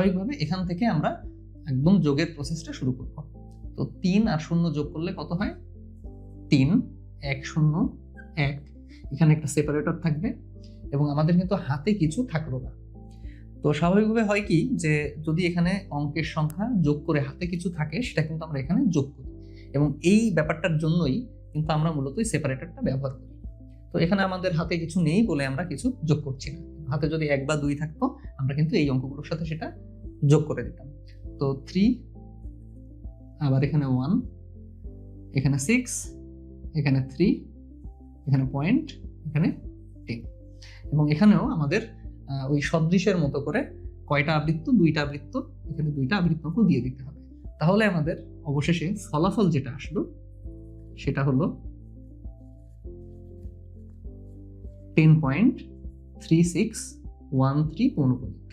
স্বাভাবিকভাবে এখান থেকে আমরা একদম যোগের প্রসেসটা শুরু করব। তো 3 আর 0 যোগ করলে কত হয়? 3, 1 0 1। এখানে একটা সেপারেটর থাকবে এবং আমাদের কিন্তু হাতে কিছু থাকলো না। তো স্বাভাবিকভাবে হয় কি যে যদি এখানে অঙ্কের সংখ্যা যোগ করে হাতে কিছু থাকে, সেটা কিন্তু আমরা এখানে যোগ করি, এবং এই ব্যাপারটার জন্যই কিন্তু আমরা মূলত এই সেপারেটরটা ব্যবহার করি। তো এখানে আমাদের হাতে কিছু নেই বলে আমরা কিছু যোগ করছি না। হাতে যদি 1 বা 2 থাকতো, আমরা কিন্তু এই অঙ্কগুলোর সাথে সেটা যোগ করে দিতাম। তো 3, আবার এখানে 1, এখানে 6, এখানে 3, এখানে পয়েন্ট, এখানে 10। এবং এখানেও আমাদের ওই সদৃশের মতো করে কয়টা আবৃত্ত? 2টা আবৃত্ত, এখানে 2টা আবৃত্ত দিয়ে দিতে হবে। তাহলে আমাদের অবশেষে ফলাফল যেটা আসলো সেটা হলো 10.3613 পৌনঃপুনিক।